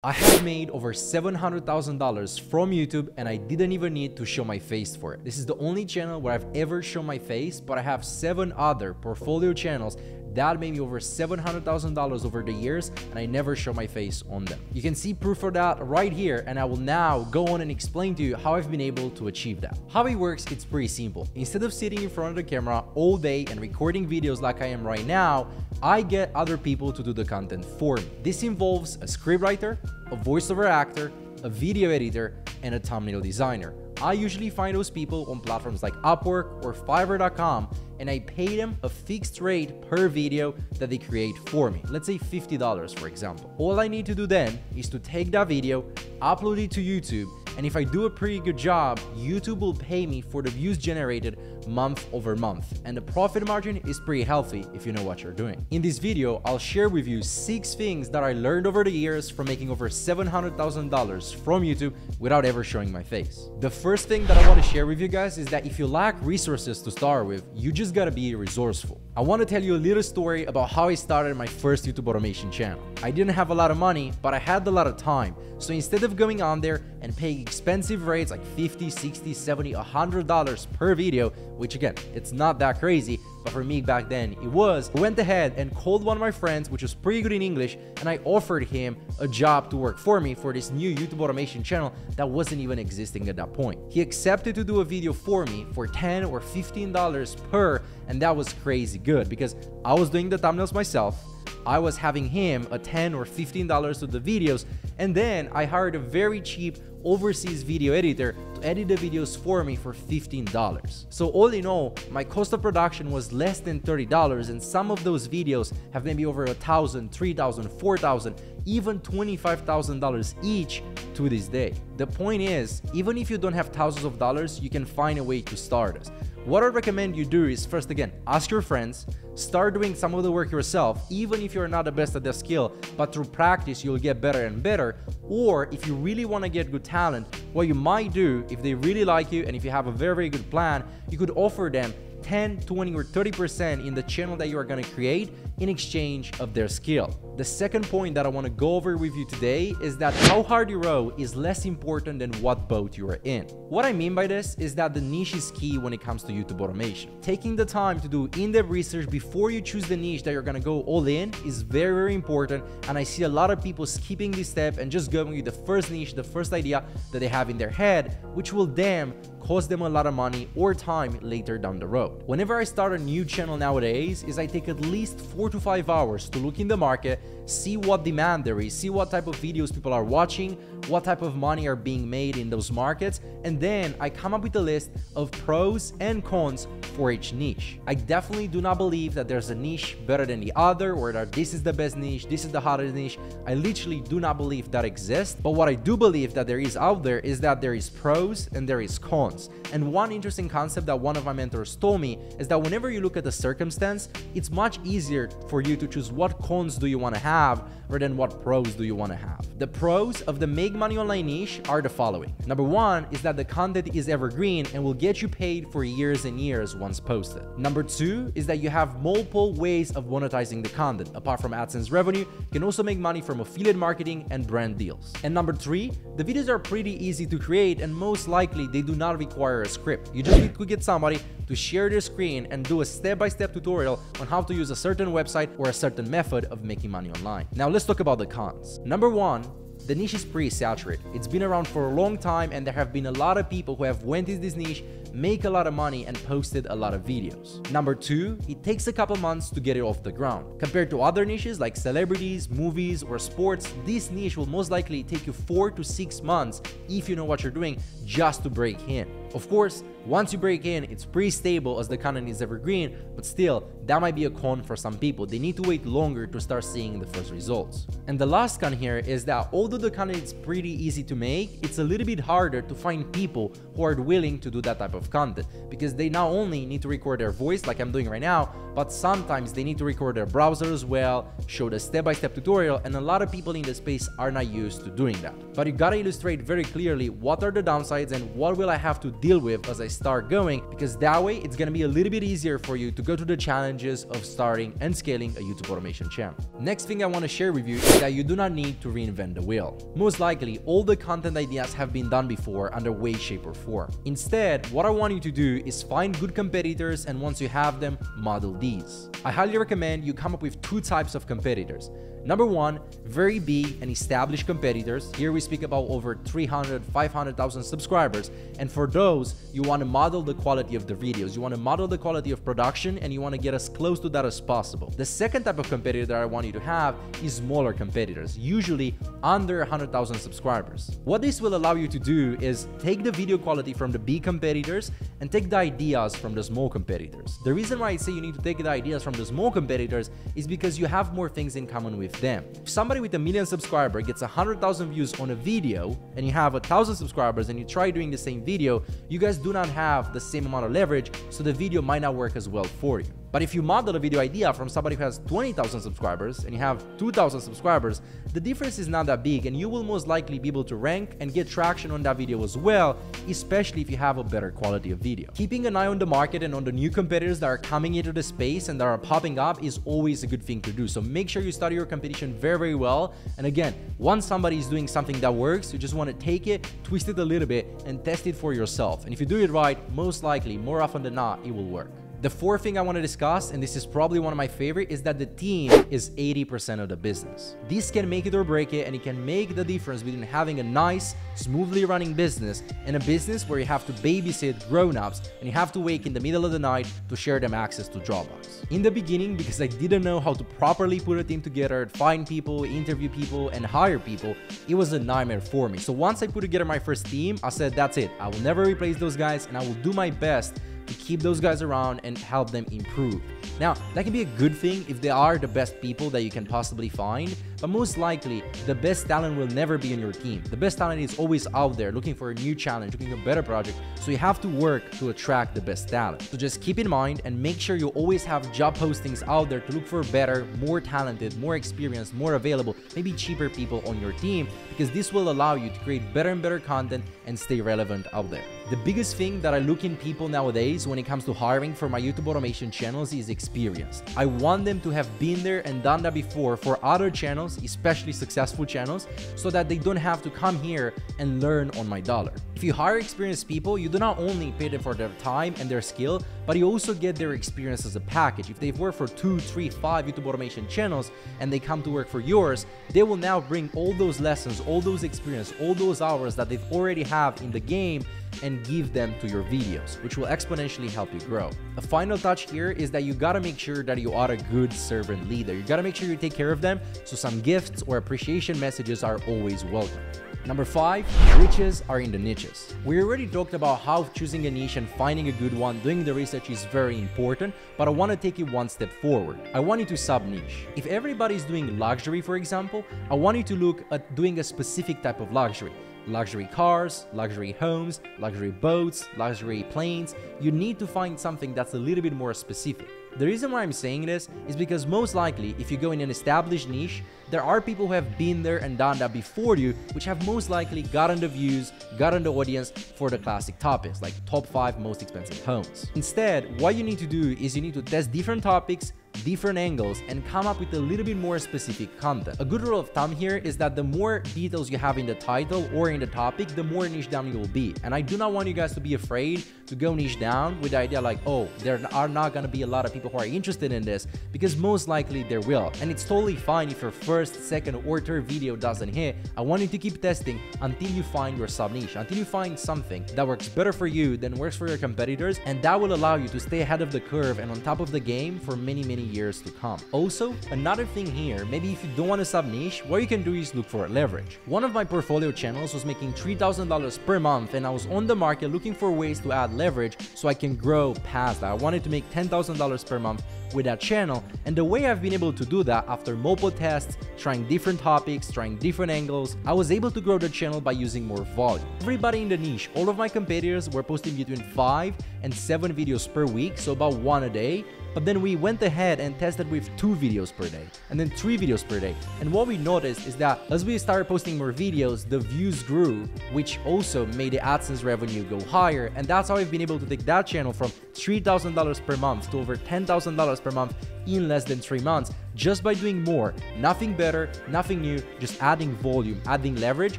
I have made over $700,000 from YouTube and I didn't even need to show my face for it. This is the only channel where I've ever shown my face, but I have 7 other portfolio channels that made me over $700,000 over the years and I never show my face on them. You can see proof of that right here, and I will now go on and explain to you how I've been able to achieve that. How it works, it's pretty simple. Instead of sitting in front of the camera all day and recording videos like I am right now, I get other people to do the content for me. This involves a scriptwriter, a voiceover actor, a video editor, and a thumbnail designer. I usually find those people on platforms like Upwork or Fiverr.com, and I pay them a fixed rate per video that they create for me. Let's say $50, for example. All I need to do then is to take that video, upload it to YouTube, and if I do a pretty good job, YouTube will pay me for the views generated month over month. And the profit margin is pretty healthy if you know what you're doing. In this video, I'll share with you 6 things that I learned over the years from making over $700,000 from YouTube without ever showing my face. The first thing that I want to share with you guys is that if you lack resources to start with, you just gotta be resourceful. I want to tell you a little story about how I started my first YouTube automation channel. I didn't have a lot of money, but I had a lot of time. So instead of going on there and paying expensive rates like $50, $60, $70, $100 per video, which again, it's not that crazy, but for me back then it was, I went ahead and called one of my friends, which was pretty good in English, and I offered him a job to work for me for this new YouTube automation channel that wasn't even existing at that point. He accepted to do a video for me for $10 or $15 per, and that was crazy good because I was doing the thumbnails myself. I was having him a $10 or $15 to the videos, and then I hired a very cheap overseas video editor to edit the videos for me for $15. So all in all, my cost of production was less than $30, and some of those videos have maybe over $1,000, $3,000, $4,000, even $25,000 each to this day. The point is, even if you don't have thousands of dollars, you can find a way to start this. What I recommend you do is first, again, ask your friends, start doing some of the work yourself, even if you're not the best at the skill, but through practice, you'll get better and better. Or if you really want to get good talent, what you might do, if they really like you and if you have a very, very good plan, you could offer them 10, 20, or 30% in the channel that you are going to create in exchange of their skill. The second point that I want to go over with you today is that how hard you row is less important than what boat you are in. What I mean by this is that the niche is key when it comes to YouTube automation. Taking the time to do in-depth research before you choose the niche that you're going to go all in is very, very important, and I see a lot of people skipping this step and just going with the first niche, the first idea that they have in their head, which will then cost them a lot of money or time later down the road. Whenever I start a new channel nowadays, I take at least 4 to 5 hours to look in the market, see what demand there is, see what type of videos people are watching, what type of money are being made in those markets, and then I come up with a list of pros and cons for each niche. I definitely do not believe that there's a niche better than the other, or that this is the best niche, this is the hottest niche. I literally do not believe that exists, but what I do believe that there is out there is that there is pros and there is cons. And one interesting concept that one of my mentors told me is that whenever you look at the circumstance, it's much easier for you to choose what cons do you want to have rather than what pros do you want to have. The pros of the make money online niche are the following. Number 1 is that the content is evergreen and will get you paid for years and years once posted. Number 2 is that you have multiple ways of monetizing the content. Apart from AdSense revenue, you can also make money from affiliate marketing and brand deals. And number 3, the videos are pretty easy to create, and most likely they do not require a script. You just need to get somebody to share their screen and do a step-by-step tutorial on how to use a certain website or a certain method of making money online. Now let's talk about the cons. Number 1, the niche is pretty saturated. It's been around for a long time, and there have been a lot of people who have went into this niche, make a lot of money, and posted a lot of videos. Number 2, it takes a couple months to get it off the ground. Compared to other niches like celebrities, movies, or sports, this niche will most likely take you 4 to 6 months if you know what you're doing just to break in. Of course, once you break in, it's pretty stable as the content is evergreen, but still, that might be a con for some people. They need to wait longer to start seeing the first results. And the last con here is that although the content is pretty easy to make, it's a little bit harder to find people who are willing to do that type of content, because they not only need to record their voice like I'm doing right now, but sometimes they need to record their browser as well, show the step-by-step tutorial, and a lot of people in the space are not used to doing that. But you gotta illustrate very clearly what are the downsides and what will I have to deal with as I start going, because that way it's gonna be a little bit easier for you to go through the challenges of starting and scaling a YouTube automation channel. Next thing I want to share with you is that you do not need to reinvent the wheel. Most likely, all the content ideas have been done before under way, shape, or form. Instead, what I want you to do is find good competitors, and once you have them, model these. I highly recommend you come up with two types of competitors. Number one, very big and established competitors. Here we speak about over 300, 500,000 subscribers. And for those, you want to model the quality of the videos. You want to model the quality of production, and you want to get as close to that as possible. The second type of competitor that I want you to have is smaller competitors, usually under 100,000 subscribers. What this will allow you to do is take the video quality from the big competitors and take the ideas from the small competitors. The reason why I say you need to take the ideas from the small competitors is because you have more things in common with them. If somebody with 1 million subscribers gets 100,000 views on a video, and you have 1,000 subscribers and you try doing the same video, you guys do not have the same amount of leverage, so the video might not work as well for you. But if you model a video idea from somebody who has 20,000 subscribers and you have 2,000 subscribers, the difference is not that big, and you will most likely be able to rank and get traction on that video as well, especially if you have a better quality of video. Keeping an eye on the market and on the new competitors that are coming into the space and that are popping up is always a good thing to do. So make sure you study your competition very, very well. And again, once somebody is doing something that works, you just want to take it, twist it a little bit, and test it for yourself. And if you do it right, most likely, more often than not, it will work. The fourth thing I want to discuss, and this is probably one of my favorite, is that the team is 80% of the business. This can make it or break it, and it can make the difference between having a nice, smoothly running business and a business where you have to babysit grown-ups and you have to wake in the middle of the night to share them access to Dropbox. In the beginning, because I didn't know how to properly put a team together, find people, interview people, and hire people, it was a nightmare for me. So once I put together my first team, I said, that's it. I will never replace those guys, and I will do my best to keep those guys around and help them improve. Now, that can be a good thing if they are the best people that you can possibly find, but most likely, the best talent will never be on your team. The best talent is always out there looking for a new challenge, looking for a better project, so you have to work to attract the best talent. So just keep in mind and make sure you always have job postings out there to look for better, more talented, more experienced, more available, maybe cheaper people on your team, because this will allow you to create better and better content and stay relevant out there. The biggest thing that I look in people nowadays when it comes to hiring for my YouTube automation channels is experience. I want them to have been there and done that before for other channels, especially successful channels, so that they don't have to come here and learn on my dollar. If you hire experienced people, you do not only pay them for their time and their skill, but you also get their experience as a package. If they've worked for 2, 3, 5 YouTube automation channels and they come to work for yours, they will now bring all those lessons, all those experience, all those hours that they've already have in the game and give them to your videos, which will exponentially help you grow. A final touch here is that you gotta make sure that you are a good servant leader. You gotta make sure you take care of them, so some gifts or appreciation messages are always welcome. Number 5, riches are in the niches. We already talked about how choosing a niche and finding a good one, doing the research is very important, but I want to take it one step forward. I want you to sub-niche. If everybody's doing luxury, for example, I want you to look at doing a specific type of luxury. Luxury cars, luxury homes, luxury boats, luxury planes. You need to find something that's a little bit more specific. The reason why I'm saying this is because most likely, if you go in an established niche, there are people who have been there and done that before you, which have most likely gotten the views, gotten the audience for the classic topics, like top 5 most expensive homes. Instead, what you need to do is you need to test different topics, different angles, and come up with a little bit more specific content. A good rule of thumb here is that the more details you have in the title or in the topic, the more niche down you will be. And I do not want you guys to be afraid to go niche down with the idea like, oh, there are not going to be a lot of people who are interested in this, because most likely there will. And it's totally fine if your first, second, or third video doesn't hit. I want you to keep testing until you find your sub niche, until you find something that works better for you than works for your competitors, and that will allow you to stay ahead of the curve and on top of the game for many, many years to come. Also, another thing here, maybe if you don't want a sub niche, what you can do is look for leverage. One of my portfolio channels was making $3,000 per month, and I was on the market looking for ways to add leverage so I can grow past that. I wanted to make $10,000 per month with that channel, and the way I've been able to do that after multiple tests, trying different topics, trying different angles, I was able to grow the channel by using more volume. Everybody in the niche, all of my competitors were posting between 5 and 7 videos per week, so about 1 a day. But then we went ahead and tested with 2 videos per day and then 3 videos per day. And what we noticed is that as we started posting more videos, the views grew, which also made the AdSense revenue go higher. And that's how I've been able to take that channel from $3,000 per month to over $10,000 per month in less than 3 months, just by doing more. Nothing better, nothing new, just adding volume, adding leverage,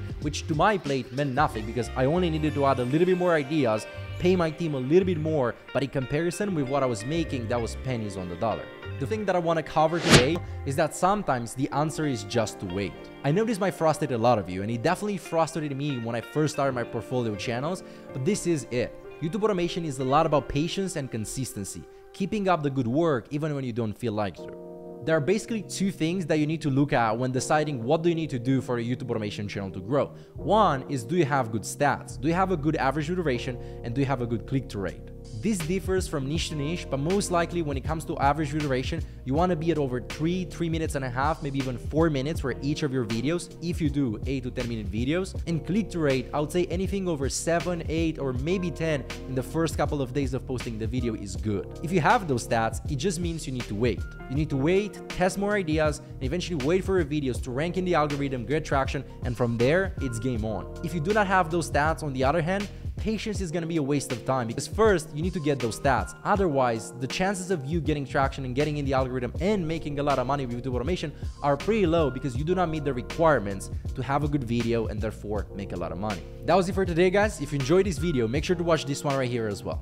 which to my plate meant nothing because I only needed to add a little bit more ideas, pay my team a little bit more, but in comparison with what I was making, that was pennies on the dollar. The thing that I want to cover today is that sometimes the answer is just to wait. I know this might frustrate a lot of you, and it definitely frustrated me when I first started my portfolio channels, but this is it. YouTube automation is a lot about patience and consistency, keeping up the good work even when you don't feel like to. There are basically 2 things that you need to look at when deciding what do you need to do for a YouTube automation channel to grow. One is, do you have good stats? Do you have a good average duration? And do you have a good click-through rate? This differs from niche to niche, but most likely when it comes to average duration, you want to be at over 3 minutes and a half, maybe even 4 minutes for each of your videos, if you do 8 to 10 minute videos. And click-through rate, I would say anything over 7, 8, or maybe 10 in the first couple of days of posting the video is good. If you have those stats, it just means you need to wait. You need to wait, test more ideas, and eventually wait for your videos to rank in the algorithm, get traction, and from there, it's game on. If you do not have those stats, on the other hand, patience is going to be a waste of time because first you need to get those stats. Otherwise, the chances of you getting traction and getting in the algorithm and making a lot of money with YouTube automation are pretty low because you do not meet the requirements to have a good video and therefore make a lot of money. That was it for today, guys. If you enjoyed this video, make sure to watch this one right here as well.